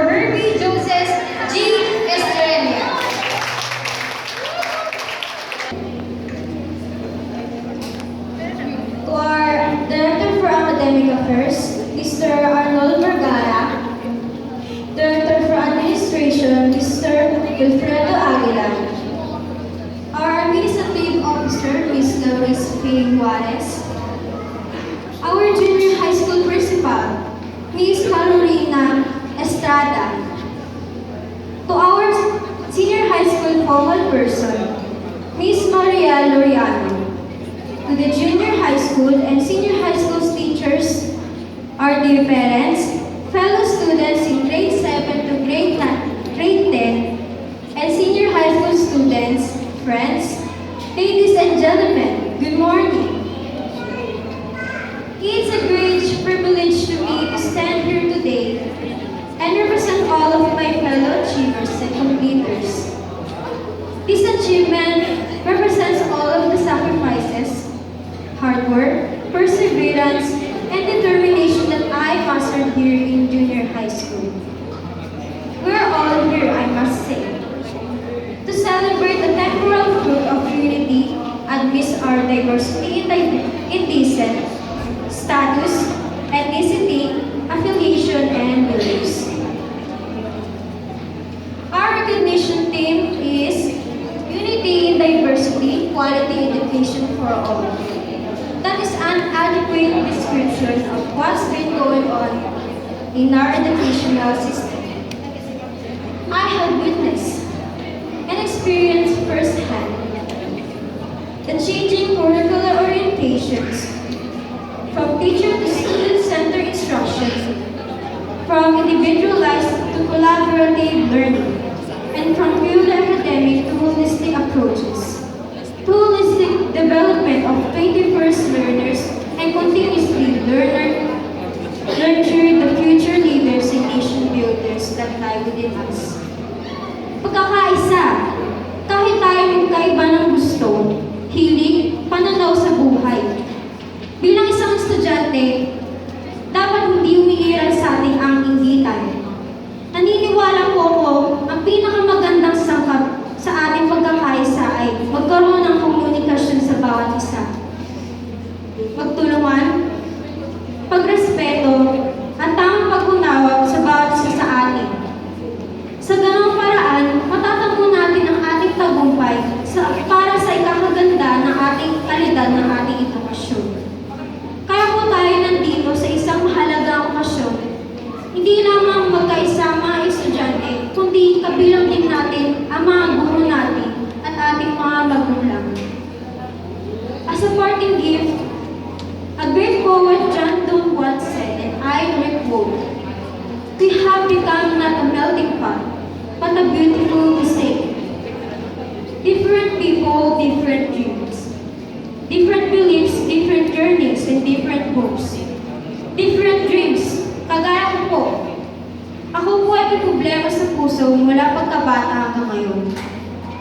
Herbie Joseph G. Estrella. To our Director for Academic Affairs, Mr. Arnold Vergara, Director for Administration, Mr. Wilfredo Aguilar, our Administrative Officer, Ms. Loris P. Juarez, our Junior High School Principal, Ms. Carolina Estrada, to our Senior High School Focal Person, Ms. Maria Loriano, to the Junior High School and Senior High School teachers, our dear parents, fellow students in grade 7 to grade 10, and Senior High School students, friends, ladies and gentlemen, good morning. It's a great privilege to me to stand here today and represent all of my fellow achievers and completers. This achievement represents all of the sacrifices, hard work, perseverance, and determination that I mastered here in junior high school. We're all here, I must say, to celebrate the temporal fruit of unity amidst our diversity in decent status, ethnicity, affiliation, and beliefs. Our recognition theme is Unity in Diversity, Quality Education for All. That is an adequate description of what's been going on in our educational system. I have witnessed and experienced firsthand the changing curricular orientations from teacher to student-centered instruction, from individualized to collaborative learning, and from purely academic to holistic approaches, to holistic development of 21st learners and continuously nurture the future leaders and nation builders that lie within us. Pagkakaisa, kahit tayo magkaiba ng gusto, hilig, pananaw sa buhay. Bilang isang estudyante, dapat hindi umiiral sa ating ang inggitan. Naniniwala po ako, ang pinakamagandang sangkap sa ating pagkakaisa ay magkaroon ng komunikasyon sa bawat isa. Magtulungan, pagrespeto, at tamang pag-unawa sa bawat isa sa atin. Sa ganong paraan, matatagpo natin ang ating tagumpay para sa ikakaganda ng ating kalidad ng ating edukasyon. Kaya po tayo nandito sa isang mahalagang okasyon. Hindi lamang magkaisa mga estudyante, kundi kabilang din natin ang mga guro natin at ating mga magulang. As a parting gift, a great poet John Donne once said, and I quote, "We have become not a melting pot, but a beautiful mistake. Different people, different dreams. Different beliefs, different journeys, and different hopes. Different dreams, kagaya ko po. Ako po ay may problema sa puso mula pagkabata hanggang ngayon.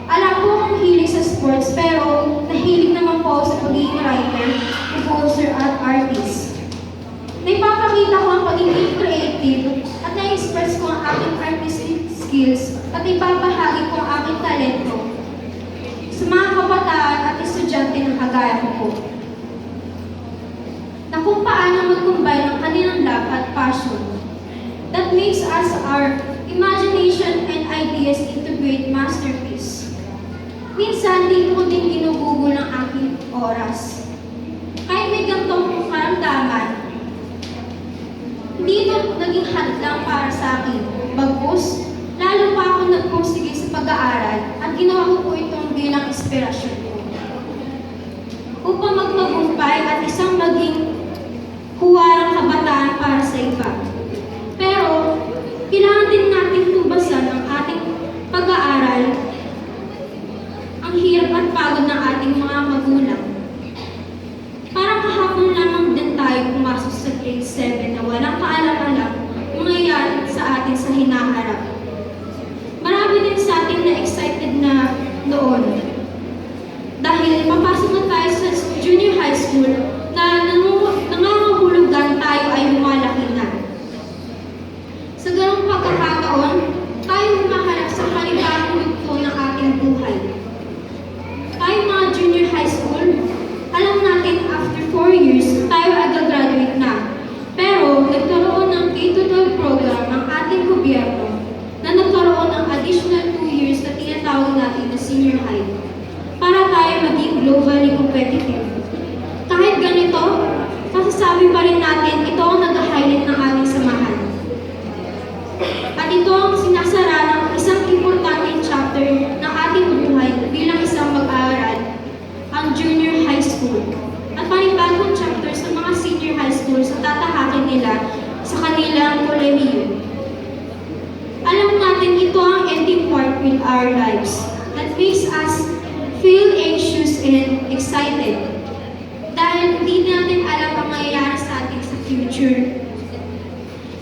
Alam po akong hilig sa sports, pero nahilig naman po ako sa pagiging writer, composer, at artist. Naipapakita ko ang pagiging creative at na-express ko ang aking artistic skills at ipapahagi ko ang aking talento sa mga kabataan at estudyante ng kagaya ko po. Na kung paano mag-combine ang kanilang love at passion that makes us our imagination and ideas into great masterpiece. Minsan, di ko din ginugugol ang aking oras. Kahit may gantong karamdaman, hindi ito naging hadlang para sa akin. Bagkus, lalo pa ako nagpursige sa pag-aaral at ginawa ko po itong bilang inspirasyon ko. Upang magtagumpay at isang maging huwarang kabataan para sa iba. Pero, kailangan din natin tubasan ang ating pag-aaral, ang hirap at pagod ng ating mga magulang. Parang kahapon lamang din tayo pumasok sa grade 7 na walang kaalam-alam mangyayari sa atin sa hinaharap. Marami din sa atin na excited na noon. Dahil papasok na tayo sa junior high school na nangangahulugan tayo ay lumalaki na. Sa ganong pagkakataon, gobyerno na nagkaroon ng additional 2 years na tinatawag natin na senior high para tayo maging globally competitive. Kahit ganito, masasabi pa rin natin ito ang nag-highlight ng ating samahan. At ito ang sinasara ng isang importanteng chapter ng ating buhay bilang isang mag-aaral, ang junior high school. At panibagong chapter sa mga senior high school sa tatahakin nila sa kanilang kolehiyo. Alam natin ito ang ending part with our lives that makes us feel anxious and excited dahil hindi natin alam ang mangyayari sa atin sa future.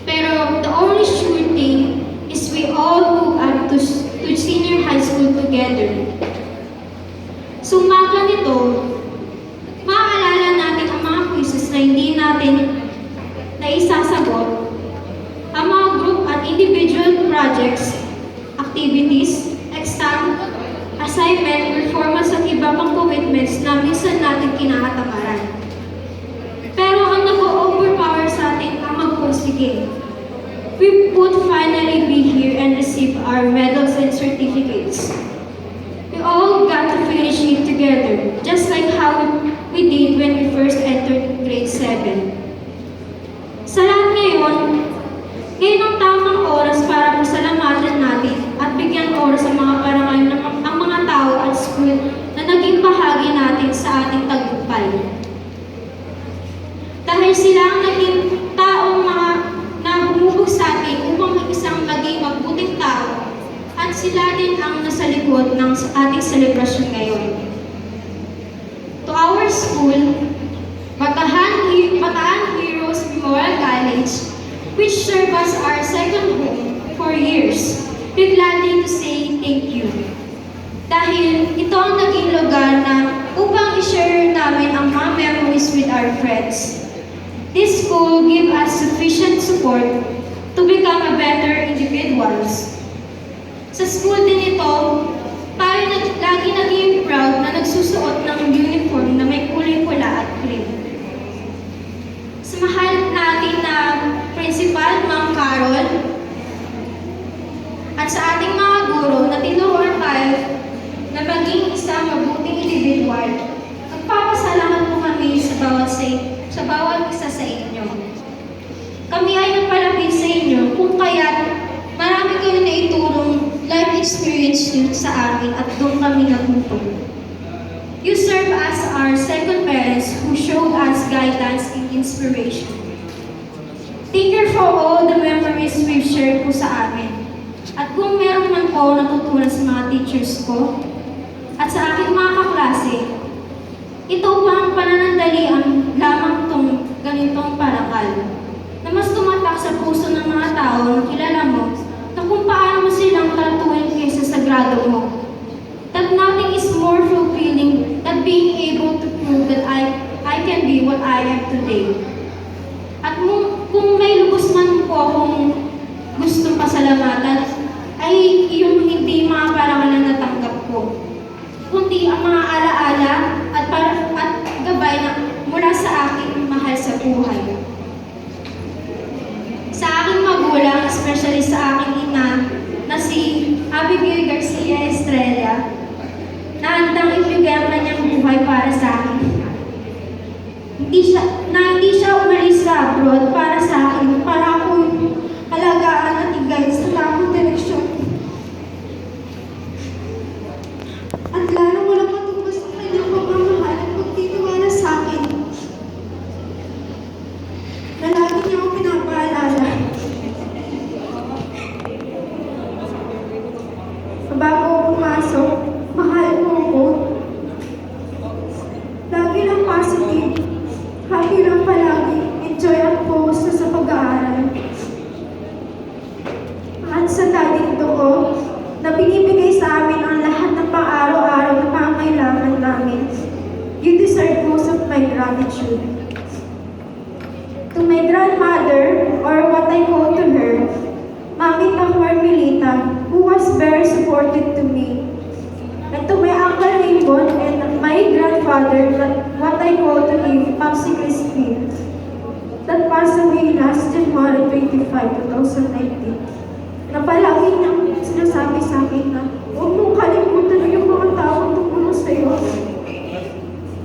Pero the only sure thing is we all go up to senior high school together. Sumaga nito, maaalala natin ang mga quizzes na hindi natin naisasagot, ang mga group at individual projects, activities, exam, assignment, performance at iba pang commitments na minsan natin kinakatamaran. Pero ang nag-overpower sa atin ang magpursige. We would finally be here and receive our medals and certificates. We all got to finish it together, just like how we did when we first entered grade 7. Sa lahat ngayon ang tamang oras para pasalamatan natin at bigyan oras ang mga parangal ng ang mga tao at school na naging bahagi natin sa ating tagumpay. Dahil sila ang naging taong mga nahumubog sa atin upang isang maging mabuting tao at sila din ang nasa likod ng ating selebrasyon ngayon. To our school, Bataan Heroes Memorial College, which served as our second home for years, we're gladly to say thank you. Dahil ito ang naging lugar na upang i-share namin ang mga memories with our friends. This school gave us sufficient support to become a better individuals. Sa school din ito, tayo lagi naging proud na nagsusuot ng uniform na may kulay pula at cream. Sa mahal natin na Principal Ma'am Carol at sa ating mga guro na tinuruan tayo na maging isang mabuting individual, nagpapasalamat po kami sa bawat isa sa inyo. Kami ay nagpalapit sa inyo kung kaya't marami kayo na iturong life experience nyo sa amin at doon kami natuto. You serve as our second parents who showed us guidance and inspiration. Thank you for all the memories we've shared po sa amin. At kung meron man po natutunan sa mga teachers ko at sa aking mga kaklase, ito pa ang pananandalian lamang itong ganitong parangal na mas tumatak sa puso ng mga tao na kilala mo na kung paano mo silang tratuhin kaysa sa grado mo. That nothing is more fulfilling than being able to prove that I can be what I am today. At kung may lubos man po akong gustong pasalamatan, ay yung hindi mga parangal na natanggap ko, kundi ang mga alaala at gabay na mula sa aking mahal sa buhay. Sa aking magulang, especially sa aking ina, na si Abigail Garcia Estrella, na handang ibigay ang kanyang buhay para sa akin. Hindi siya umalis sa abroad para sa akin, para ako alagaan at i-guide sa tamang direksyon. At lalo walang matubos sa kanyang pagmamahal at pagtitiwala sa akin. Na lagi niya ako pinapaalala. Bago ako pumasok, mahal mo ako. Lagi lang positive. Happy lang palagi. Enjoy ang post sa pag-aaral. At sa daddy ko, na binibigay sa amin ang lahat ng pang-araw-araw na pangailangan namin. You deserve most of my gratitude. To my grandmother, or what I call to her, Mami Carmelita, who was very supportive to me. And to my Uncle Raymond and my grandfather, what I call to him, Papsi Crispin, that passed away last January 25, 2019. akin na huwag mong kalimutan yung mga taong tumulong sa'yo.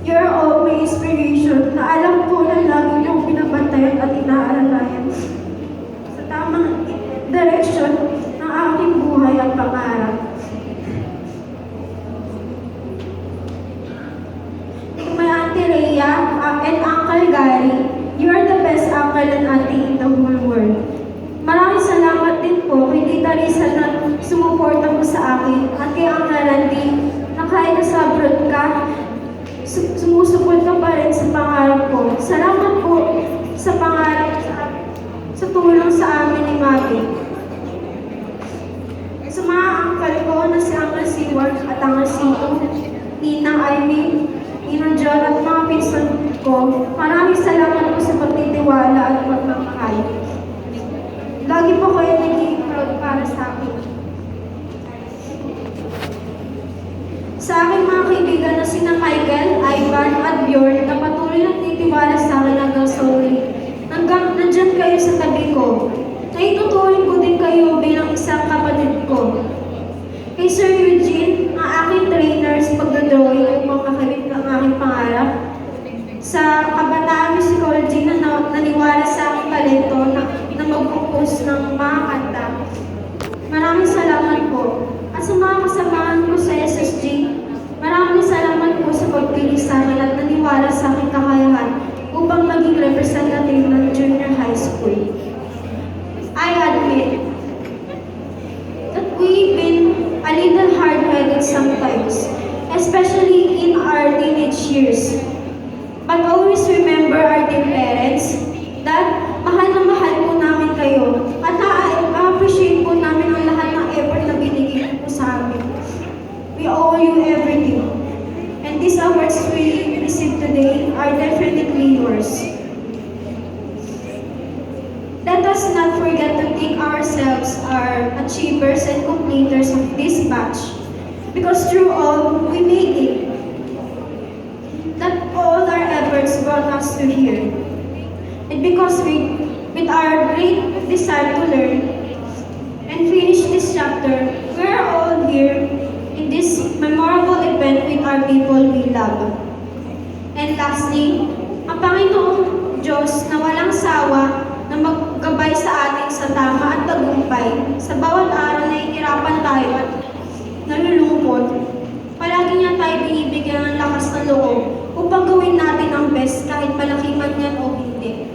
You're all my inspiration na alam ko na lagi niyong binabantayan at inaaralayan sa tamang direksyon ng aking buhay at pangarap. My Auntie Rhea and Uncle Gary, you are the best uncle and auntie in the whole world. Maraming salamat din po kay Tita Risa na sumuporta mo sa akin at kay Uncle Randy na kahit nasa abroad ka, sumusuport ka pa rin sa pangarap ko. Salamat po sa pangarap sa tulong sa amin ni Maggie. Sa mga uncle ko na si Uncle Seward at Uncle Sito, Ninang Ivy, Ninang John at mga pinsan ko, maraming salamat po sa pagtitiwala at pagmamahal. Lagi po kayo naging proud para sa akin. Sa aking mga kaibigan na sina Michael, Ivan at Bjorn na patuloy na titiwala sa akin hanggang sa uli. Hanggang nandyan kayo sa tabi ko. Naituturing ko din kayo bilang isang kapatid ko. Kay Sir Eugene, ang aking trainer sa pagdodrawing upang makamit ang aking pangarap. Sa Kabataan Musicology na naniwala sa aking talento na mag-compose ng mga kanta. Maraming salamat po. At sa mga kasamahan ko sa SSG, maraming salamat po sa pagpili sa akin at naniwala sa aking kakayahan upang maging representative ng junior high school. I admit that we've been a little hard-headed sometimes, especially in our teenage years. But always remember our dear parents that mahal na mahal po namin kayo at na-appreciate po namin ang lahat ng effort na binigay po sa amin. We owe you everything. And these awards we received today are definitely yours. Let us not forget to thank ourselves, our achievers and completers of this batch, because through all, we made it. That all our efforts brought us to here. And because with our great desire to learn and finish this chapter, we are all here in this memorable event with our people we love. And lastly, ang Panginoong Diyos na walang sawa na maggabay sa atin sa tama at tagumpay sa bawat araw na ihirapan tayo at nalulungkot. Palagi niya tayo binibigyan ng lakas ng loob upang gawin natin ang best kahit malaki man yan o hindi.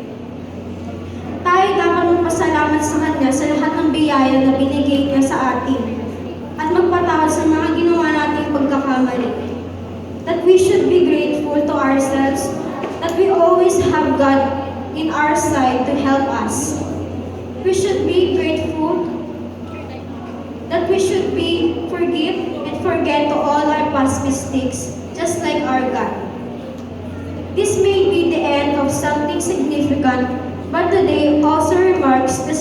Tayo dapat magpasalamat sa Kanya sa lahat ng biyaya na binigay niya sa atin at magpatawad sa mga ginawa nating pagkakamali. That we should be grateful to ourselves that we always have God in our side to help us. We should be grateful that we should be forgive and forget to all our past mistakes, just like our God. This may be the end of something significant, but today also remarks the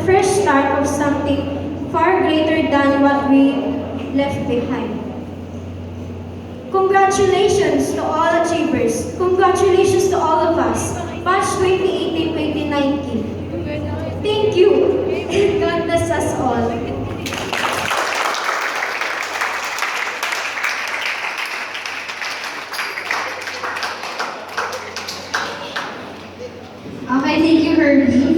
fresh start of something far greater than what we left behind. Congratulations to all achievers. Congratulations to all of us. Batch 2018-2019. Thank you. God bless us all. Okay, thank you, Herbie.